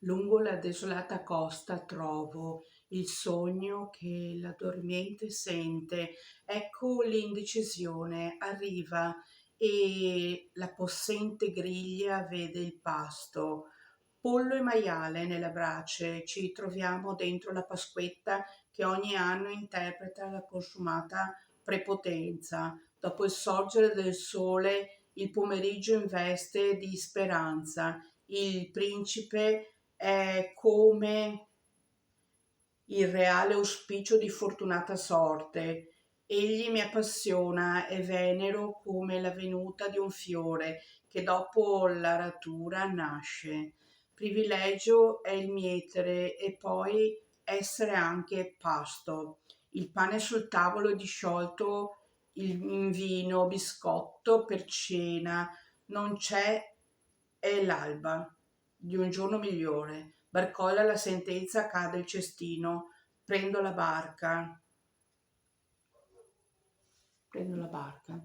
Lungo la desolata costa trovo il sogno che la dormiente sente. Ecco l'indecisione, arriva e la possente griglia vede il pasto. Pollo e maiale nelle brace, ci troviamo dentro la Pasquetta che ogni anno interpreta la consumata prepotenza. Dopo il sorgere del sole, il pomeriggio investe di speranza. Il principe è come il reale auspicio di fortunata sorte. Egli mi appassiona e venero come la venuta di un fiore che dopo l'aratura nasce. Privilegio è il mietere e poi essere anche pasto. Il pane sul tavolo è disciolto in vino, biscotto per cena, non c'è, è l'alba di un giorno migliore. Barcolla la sentenza, cade il cestino, prendo la barca, prendo la barca.